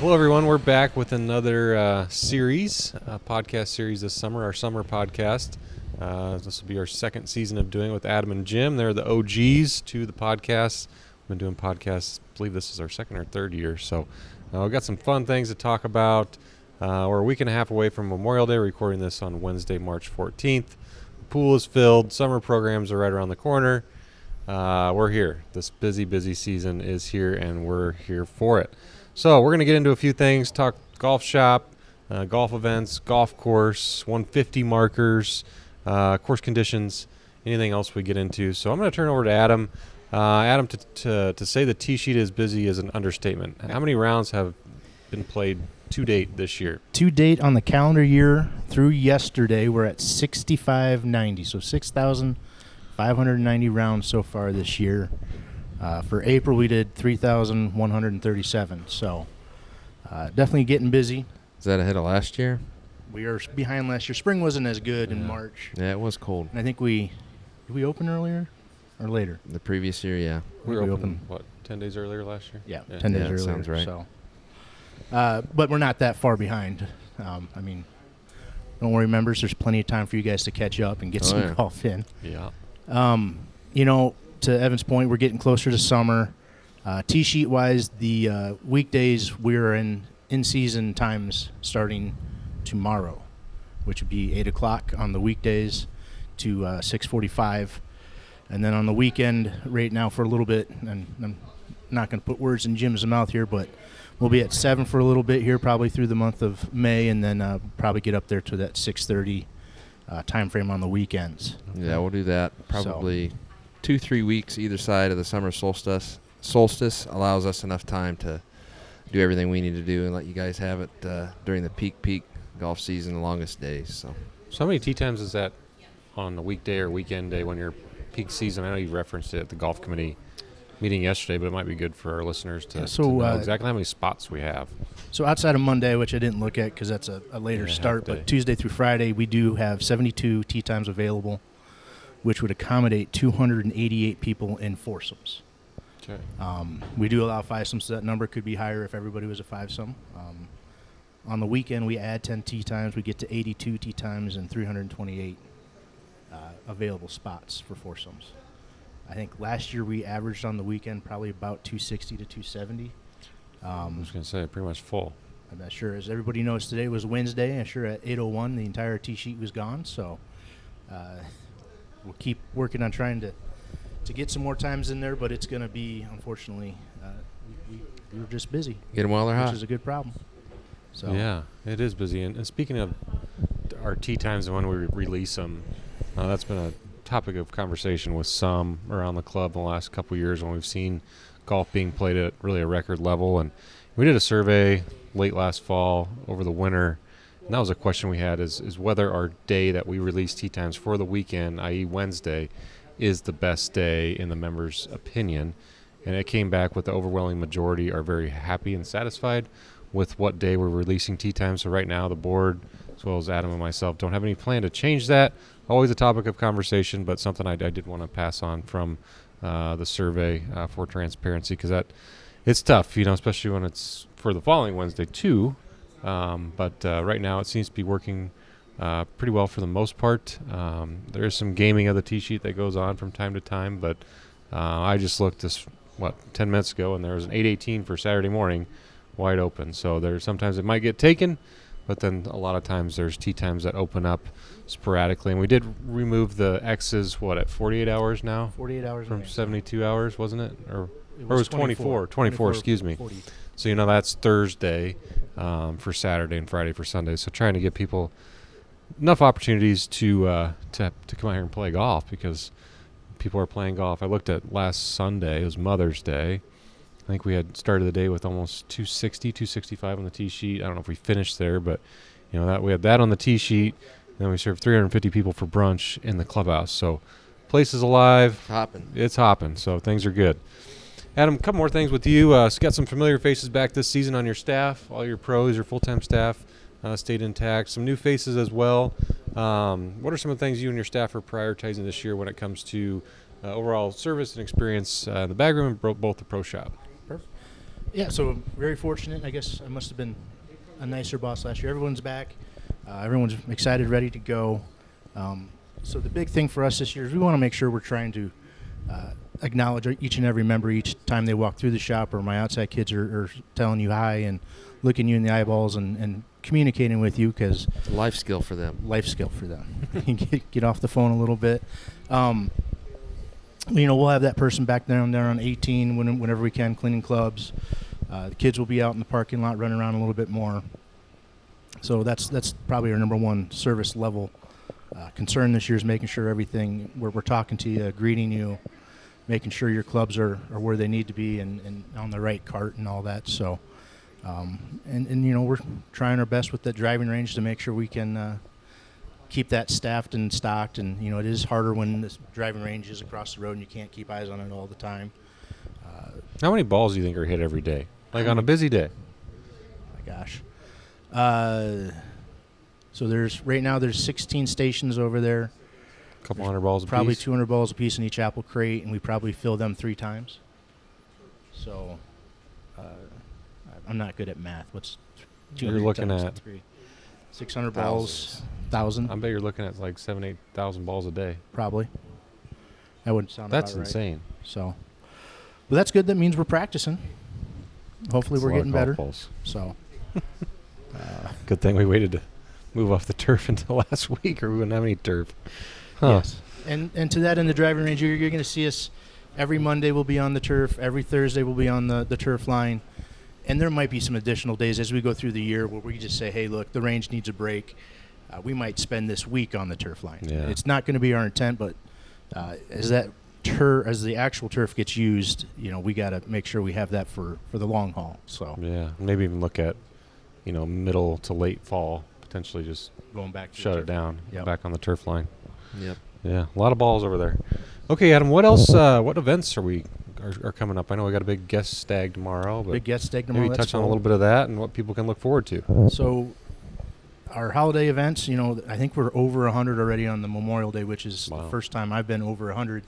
Hello, everyone. We're back with another series, podcast series this summer, our summer podcast. This will be our second season of doing it with Adam and Jim. They're the OGs to the podcast. We've been doing podcasts, I believe this is our second or third year. So we've got some fun things to talk about. We're a week and a half away from Memorial Day, recording this on Wednesday, March 14th. The pool is filled. Summer programs are right around the corner. We're here. This busy season is here, and we're here for it. So we're going to get into a few things, talk golf shop, golf events, golf course, 150 markers, course conditions, anything else we get into. So I'm going to turn over to Adam. Adam, to say the tee sheet is busy is an understatement. How many rounds have been played to date this year? To date on the calendar year through yesterday, we're at 6,590, so 6,590 rounds so far this year. For April, we did 3,137, so definitely getting busy. Is that ahead of last year? We are behind last year. Spring wasn't as good in March. Yeah, it was cold. And I think did we open earlier or later? The previous year, yeah. We were open, 10 days earlier last year? Yeah. 10 days earlier. Sounds right. So, but we're not that far behind. Don't worry, members. There's plenty of time for you guys to catch up and get some golf in. Yeah. To Evan's point, we're getting closer to summer. Tee sheet wise, the weekdays we're in season times starting tomorrow, which would be 8 o'clock on the weekdays to 6:45, and then on the weekend, right now for a little bit, and I'm not going to put words in Jim's mouth here, but we'll be at 7 for a little bit here, probably through the month of May, and then probably get up there to that 6:30 time frame on the weekends. Yeah, we'll do that probably 2-3 weeks either side of the summer solstice. Solstice allows us enough time to do everything we need to do and let you guys have it during the peak golf season, the longest days. So how many tee times is that on a weekday or weekend day when you're peak season? I know you referenced it at the golf committee meeting yesterday, but it might be good for our listeners to know exactly how many spots we have. So outside of Monday, which I didn't look at because that's a later start, but Tuesday through Friday, we do have 72 tee times available, which would accommodate 288 people in foursomes. Okay. We do allow fivesomes, so that number could be higher if everybody was a fivesome. On the weekend, we add 10 tee times. We get to 82 tee times and 328 available spots for foursomes. I think last year we averaged on the weekend probably about 260 to 270. I was going to say pretty much full. I'm not sure. As everybody knows, today was Wednesday. I'm sure at 8:01 the entire tee sheet was gone. So we'll keep working on trying to get some more times in there, but it's going to be, unfortunately, we're just busy. Get them while they're hot. Which is a good problem. So yeah, it is busy. And speaking of our tee times and when we release them, that's been a topic of conversation with some around the club in the last couple of years when we've seen golf being played at really a record level. And we did a survey late last fall over the winter, and that was a question we had is whether our day that we release tee times for the weekend, i.e. Wednesday, is the best day in the members' opinion. And it came back with the overwhelming majority are very happy and satisfied with what day we're releasing tee times. So right now the board, as well as Adam and myself, don't have any plan to change that. Always a topic of conversation, but something I did want to pass on from the survey for transparency, because it's tough, especially when it's for the following Wednesday too. But right now it seems to be working pretty well for the most part. There is some gaming of the tee sheet that goes on from time to time, but I just looked 10 minutes ago, and there was an 8:18 for Saturday morning wide open. So there's sometimes it might get taken, but then a lot of times there's tee times that open up sporadically. And we did remove the X's, at 48 hours now? 48 hours. From 72 hours, wasn't it? Or it was 24. 24, excuse me. 40. So, that's Thursday for Saturday and Friday for Sunday. So trying to give people enough opportunities to come out here and play golf, because people are playing golf. I looked at last Sunday. It was Mother's Day. I think we had started the day with almost 260, 265 on the tee sheet. I don't know if we finished there, but that we had that on the tee sheet. And then we served 350 people for brunch in the clubhouse. So place is alive. It's hopping. So things are good. Adam, a couple more things with you. Got some familiar faces back this season on your staff. All your pros, your full-time staff stayed intact. Some new faces as well. What are some of the things you and your staff are prioritizing this year when it comes to overall service and experience in the bag room and both the pro shop? Yeah, so very fortunate. I guess I must have been a nicer boss last year. Everyone's back. Everyone's excited, ready to go. So the big thing for us this year is we want to make sure we're trying to acknowledge each and every member each time they walk through the shop, or my outside kids are telling you hi and looking you in the eyeballs and communicating with you, because It's a life skill for them. life skill for them. Get off the phone a little bit. We'll have that person back down there on 18 whenever we can, cleaning clubs. The kids will be out in the parking lot running around a little bit more. So that's probably our number one service level concern this year, is making sure everything, we're talking to you, greeting you, making sure your clubs are where they need to be and on the right cart and all that. So, we're trying our best with that driving range to make sure we can keep that staffed and stocked. And, it is harder when this driving range is across the road and you can't keep eyes on it all the time. How many balls do you think are hit every day? Like on a busy day? My gosh. So right now there's 16 stations over there. A couple hundred balls a Probably piece? 200 balls a piece in each apple crate, and we probably fill them 3 times. So, I'm not good at math. What's 200 You're looking times at 3? 600 balls, 1,000 I bet you're looking at like 7,000-8,000 balls a day. probably. That would sound That's about right. insane. So, but that's good. That means we're practicing. Hopefully, That's we're a lot of getting golf better. balls. So, Good thing we waited to move off the turf until last week, or we wouldn't have any turf. Huh. yes. And to that, in the driving range, you're going to see us every Monday. We'll be on the turf. Every Thursday, we'll be on the turf line. And there might be some additional days as we go through the year where we just say, hey, look, the range needs a break. We might spend this week on the turf line. Yeah. It's not going to be our intent, but as the actual turf gets used, we got to make sure we have that for the long haul. So Yeah. Maybe even look at, middle to late fall, potentially just going back to shut the it turf. down, Yep. back on the turf line. Yep. Yeah, a lot of balls over there. Okay, Adam, what else, what events are coming up? I know we got a big guest stag tomorrow, but Big guest stag tomorrow. maybe that's touch on a full. little bit of that and what people can look forward to. So our holiday events, I think we're over 100 already on the Memorial Day, which is Wow. the first time I've been over 100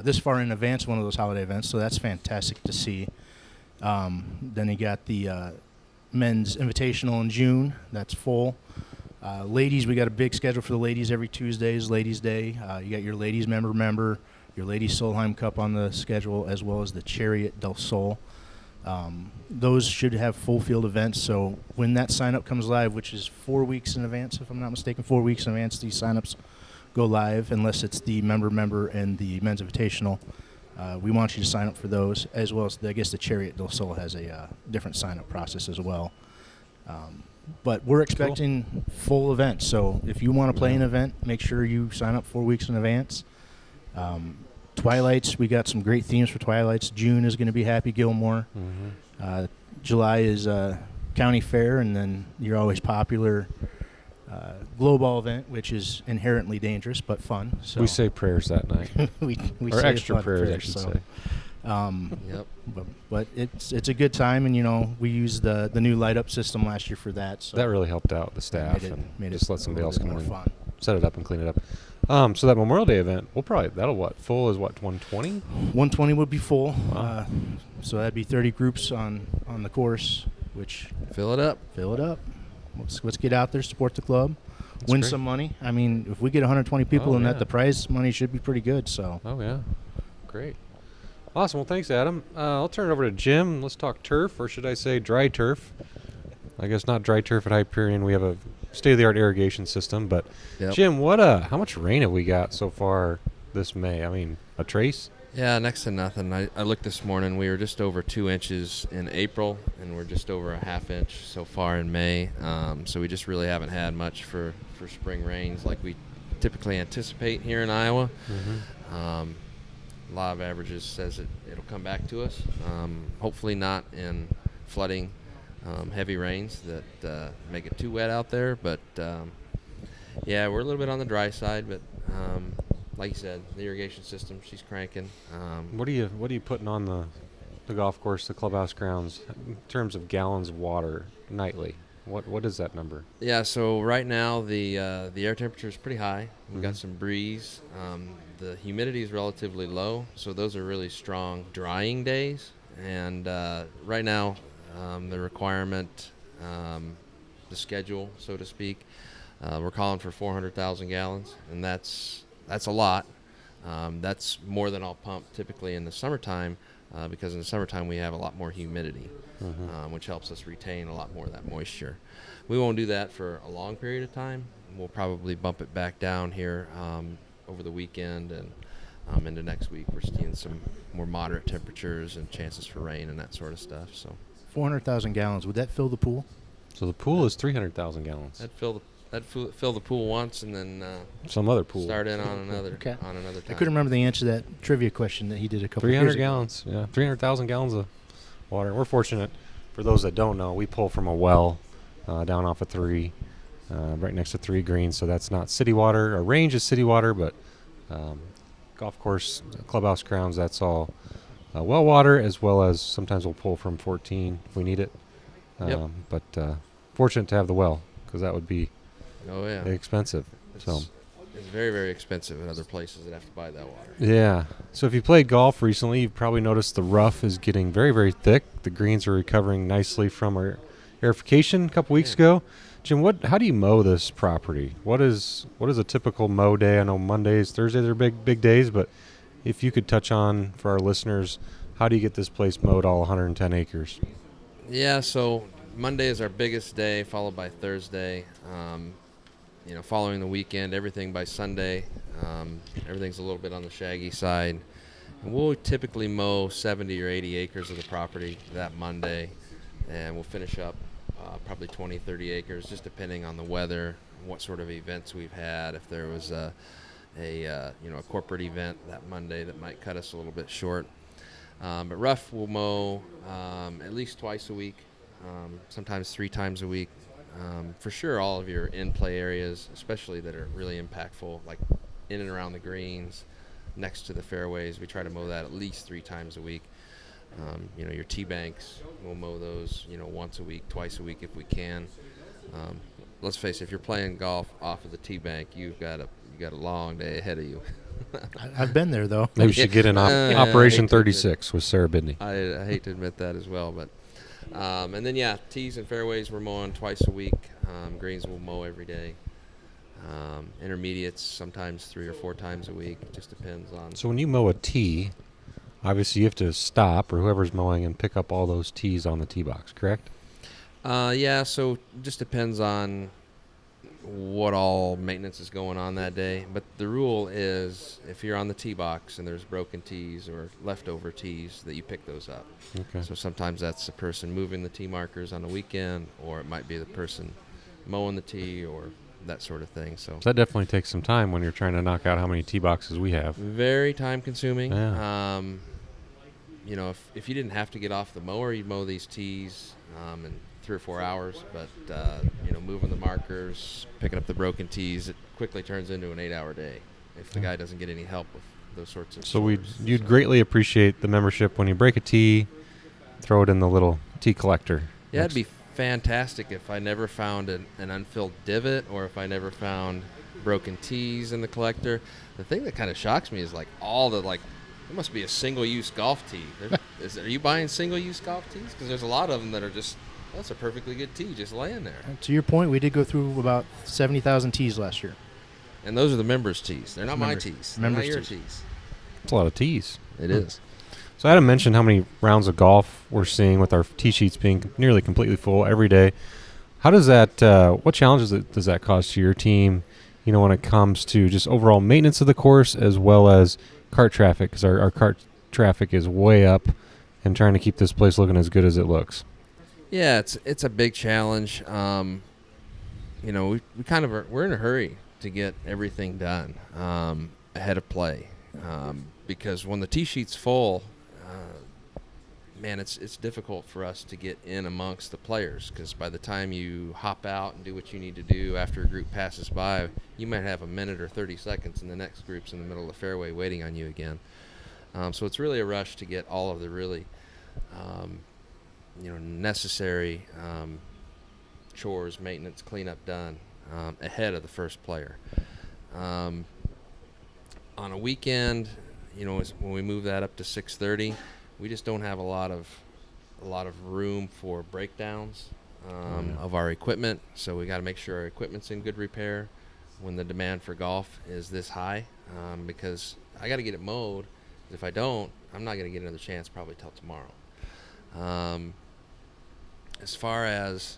this far in advance of one of those holiday events. So that's fantastic to see. Then you got the men's invitational in June. That's full. Ladies, we got a big schedule for the ladies every Tuesday is Ladies' Day. You got your ladies member, your Ladies Solheim Cup on the schedule, as well as the Chariot del Sol. Those should have full field events. So when that sign up comes live, which is 4 weeks in advance, if I'm not mistaken, 4 weeks in advance, these sign-ups go live, unless it's the member and the men's invitational. We want you to sign up for those, as well as I guess the Chariot del Sol has a different sign-up process as well. But we're expecting full events. So if you want to play an event, make sure you sign up 4 weeks in advance. Twilights, we got some great themes for Twilights. June is going to be Happy Gilmore. Mm-hmm. July is County Fair, and then your always popular glow ball event, which is inherently dangerous but fun. So We say prayers that night. we Or say extra fun prayers, I should so, say. Yep. But it's a good time, and we used the new light up system last year for that. So That really helped out the staff and just let somebody else come more in fun. set it up and clean it up. So that Memorial Day event, full is what, 120? 120 would be full. Wow. So that'd be 30 groups on the course, which Fill it up. fill it up. Let's get out there, support the club, That's win great. some money. I mean, if we get 120 people Oh, in yeah. that, the prize money should be pretty good. So Oh, yeah. Great. Awesome. Well, thanks, Adam. I'll turn it over to Jim. Let's talk turf, or should I say dry turf? I guess not dry turf at Hyperion. We have a state-of-the-art irrigation system. But, Yep. Jim, how much rain have we got so far this May? I mean, a trace? Yeah, next to nothing. I looked this morning. We were just over 2 inches in April, and we're just over a half inch so far in May. So we just really haven't had much for spring rains like we typically anticipate here in Iowa. Mm-hmm. Law of averages says it'll come back to us. Hopefully not in flooding, heavy rains that make it too wet out there. But yeah, we're a little bit on the dry side. But like you said, the irrigation system, she's cranking. What are you putting on the golf course, the clubhouse grounds, in terms of gallons of water nightly? What is that number? Yeah, so right now the air temperature is pretty high. We've got Mhm. some breeze. The humidity is relatively low, so those are really strong drying days. And right now, the requirement, the schedule, so to speak, we're calling for 400,000 gallons, and that's a lot. That's more than I'll pump typically in the summertime, because in the summertime we have a lot more humidity, which helps us retain a lot more of that moisture. We won't do that for a long period of time. We'll probably bump it back down here over the weekend and into next week. We're seeing some more moderate temperatures and chances for rain and that sort of stuff. So 400,000 gallons. Would that fill the pool? So the pool is 300,000 gallons. that'd fill the pool once and then Some other pool. start in on another Okay. on another time. I couldn't remember the answer to that trivia question that he did a couple 300 years ago. gallons. Yeah, 300,000 gallons of water. We're fortunate. For those that don't know, we pull from a well down off of 3, right next to 3 Greens. So that's not city water. Our range is city water, but golf course, clubhouse grounds, that's all well water, as well as sometimes we'll pull from 14 if we need it. Yep. But fortunate to have the well, because that would be Oh yeah. expensive. So. It's very, very expensive at other places that have to buy that water. Yeah. So if you played golf recently, you've probably noticed the rough is getting very, very thick. The greens are recovering nicely from our aerification a couple weeks ago. Jim, how do you mow this property? What is a typical mow day? I know Mondays, Thursdays are big days, but if you could touch on for our listeners, how do you get this place mowed all 110 acres? Yeah, so Monday is our biggest day, followed by Thursday. Following the weekend, everything by Sunday, everything's a little bit on the shaggy side. And we'll typically mow 70 or 80 acres of the property that Monday, and we'll finish up probably 20, 30 acres, just depending on the weather, what sort of events we've had. If there was a corporate event that Monday that might cut us a little bit short. But rough we'll mow at least twice a week, sometimes 3 times a week. For sure, all of your in-play areas, especially that are really impactful, like in and around the greens, next to the fairways, we try to mow that at least 3 times a week. Your tee banks, we'll mow those, once a week, twice a week if we can. Let's face it, if you're playing golf off of the tee bank, you got a long day ahead of you. I've been there, though. Maybe we should get in Operation 36 with Sarah Bidney. I hate to admit that as well, but and then tees and fairways we're mowing twice a week. Greens we'll mow every day. Intermediates sometimes 3 or 4 times a week. It just depends on. So when you mow a tee, obviously you have to stop, or whoever's mowing, and pick up all those tees on the tee box, correct? So it just depends on what all maintenance is going on that day. But the rule is if you're on the tee box and there's broken tees or leftover tees, that you pick those up. Okay. So sometimes that's the person moving the tee markers on the weekend, or it might be the person mowing the tee or that sort of thing. So that definitely takes some time when you're trying to knock out how many tee boxes we have. very time consuming. Yeah. If you didn't have to get off the mower, you'd mow these tees in 3 or 4 hours. But moving the markers, picking up the broken tees, it quickly turns into an 8-hour day if the guy doesn't get any help with those sorts of. So you'd greatly appreciate the membership when you break a tee, throw it in the little tee collector. Yeah, it'd be fantastic if I never found an unfilled divot, or if I never found broken tees in the collector. The thing that kind of shocks me is it must be a single-use golf tee. Are you buying single-use golf tees? Because there's a lot of them that are just, that's a perfectly good tee just laying there. To your point, we did go through about 70,000 tees last year. And those are the members' tees. They're not my Members. tees. They're Members' not your tees. tees. It's a lot of tees. It is. So Adam mentioned how many rounds of golf we're seeing with our tee sheets being nearly completely full every day. How does that? What challenges does that cause to your team? When it comes to just overall maintenance of the course, as well as cart traffic, because our cart traffic is way up, and trying to keep this place looking as good as it looks. Yeah, it's a big challenge. We kind of we're in a hurry to get everything done ahead of play, because when the tee sheet's full, it's difficult for us to get in amongst the players, because by the time you hop out and do what you need to do after a group passes by, you might have a minute or 30 seconds, and the next group's in the middle of the fairway waiting on you again. So it's really a rush to get all of the really necessary chores, maintenance, cleanup done ahead of the first player. On a weekend, when we move that up to 6:30, we just don't have a lot of room for breakdowns of our equipment. So we got to make sure our equipment's in good repair when the demand for golf is this high, because I got to get it mowed. If I don't, I'm not going to get another chance probably till tomorrow. As far as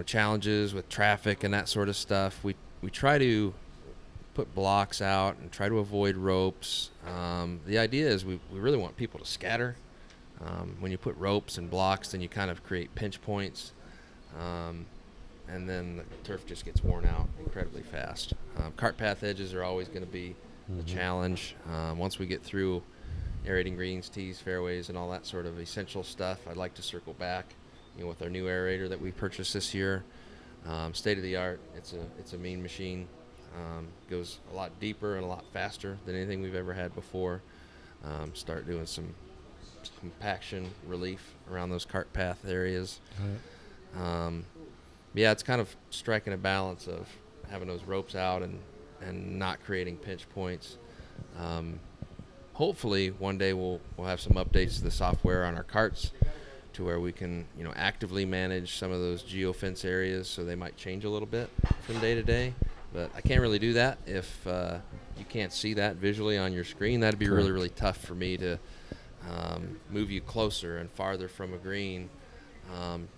challenges with traffic and that sort of stuff, we try to put blocks out and try to avoid ropes. The idea is we really want people to scatter. When you put ropes and blocks, then you kind of create pinch points, and then the turf just gets worn out incredibly fast. Cart path edges are always going to be a challenge. Once we get through aerating greens, tees, fairways, and all that sort of essential stuff, I'd like to circle back, with our new aerator that we purchased this year. State of the art. It's a mean machine. Goes a lot deeper and a lot faster than anything we've ever had before. Start doing some compaction relief around those cart path areas. Yeah, it's kind of striking a balance of having those ropes out and not creating pinch points. Hopefully one day we'll have some updates to the software on our carts to where we can actively manage some of those geofence areas, so they might change a little bit from day to day. But I can't really do that if you can't see that visually on your screen. That'd be really, really tough for me to move you closer and farther from a green,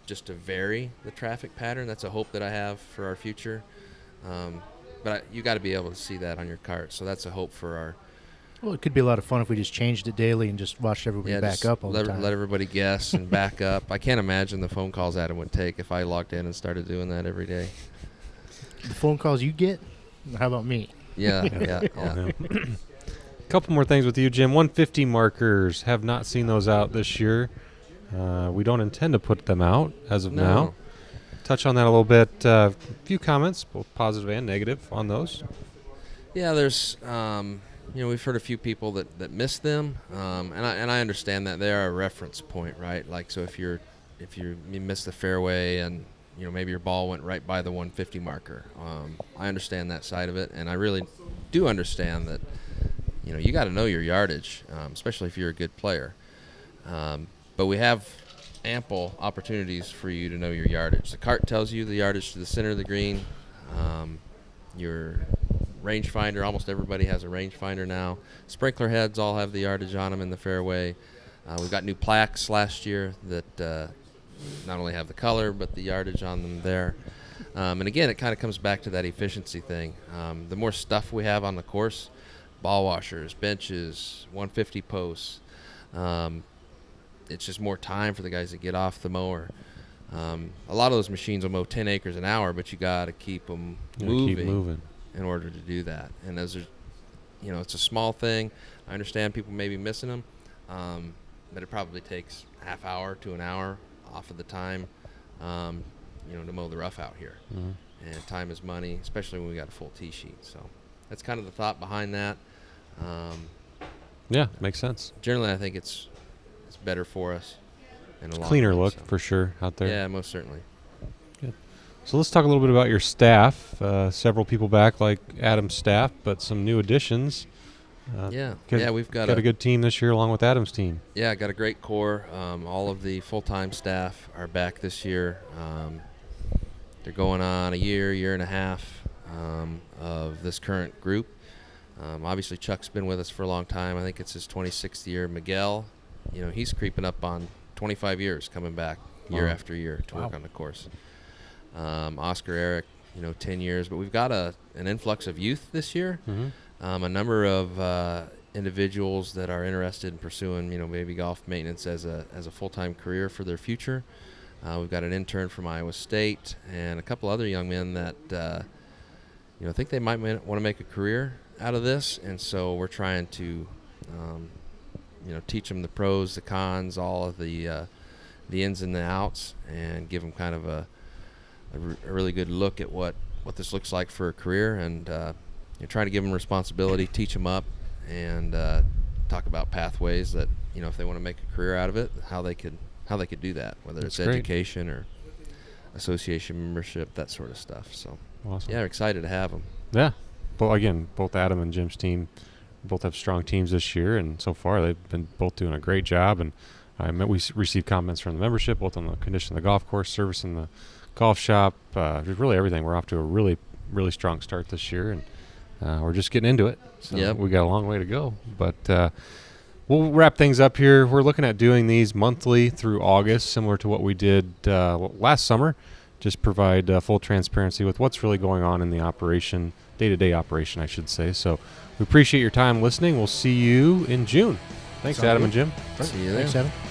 just to vary the traffic pattern. That's a hope that I have for our future. But you got to be able to see that on your cart. So that's a hope for our. Well, it could be a lot of fun if we just changed it daily and just watched everybody back up all the time. Let everybody guess and back up. I can't imagine the phone calls Adam would take if I logged in and started doing that every day. The phone calls you get? How about me? Yeah. A couple more things with you, Jim. 150 markers. Have not seen those out this year. We don't intend to put them out as of now. Touch on that a little bit. A few comments, both positive and negative, on those. Yeah, there's, we've heard a few people that miss them, and I understand that they are a reference point, right? Like, so if you miss the fairway and maybe your ball went right by the 150 marker, I understand that side of it, and I really do understand that you got to know your yardage, especially if you're a good player. But we have ample opportunities for you to know your yardage. The cart tells you the yardage to the center of the green. Your rangefinder, almost everybody has a rangefinder now. Sprinkler heads all have the yardage on them in the fairway. We've got new plaques last year that not only have the color but the yardage on them there. And again, it kind of comes back to that efficiency thing. The more stuff we have on the course, ball washers, benches, 150 posts, it's just more time for the guys to get off the mower. A lot of those machines will mow 10 acres an hour, but you got to keep them moving in order to do that. And those are, it's a small thing. I understand people may be missing them, but it probably takes half hour to an hour off of the time, to mow the rough out here. Mm-hmm. And time is money, especially when we got a full tee sheet. So that's kind of the thought behind that. Yeah, makes sense. Generally, I think it's better for us. In a cleaner look for sure out there. Yeah, most certainly. Good. So let's talk a little bit about your staff. Several people back, like Adam's staff, but some new additions. We've got a good team this year along with Adam's team. Yeah, got a great core. All of the full-time staff are back this year. They're going on a year and a half of this current group. Obviously, Chuck's been with us for a long time. I think it's his 26th year. Miguel, he's creeping up on 25 years, coming back year after year to work on the course. Oscar, Eric, 10 years. But we've got an influx of youth this year. Mm-hmm. A number of individuals that are interested in pursuing, maybe golf maintenance as a full-time career for their future. We've got an intern from Iowa State and a couple other young men that, think they might want to make a career out of this. And so we're trying to, teach them the pros, the cons, all of the ins and the outs, and give them kind of a really good look at what this looks like for a career, and trying to give them responsibility, teach them up, and talk about pathways that if they want to make a career out of it, how they could do that, whether it's education or association membership, that sort of stuff. So awesome. Yeah, excited to have them. Yeah. Well, again, both Adam and Jim's team both have strong teams this year, and so far they've been both doing a great job. And we received comments from the membership, both on the condition of the golf course, service in the golf shop, really everything. We're off to a really, really strong start this year, and we're just getting into it. So we got a long way to go, but we'll wrap things up here. We're looking at doing these monthly through August, similar to what we did last summer. Just provide full transparency with what's really going on in the operation, day-to-day operation, I should say. So we appreciate your time listening. We'll see you in June. Thanks, Adam and Jim. See you there. Thanks, Adam.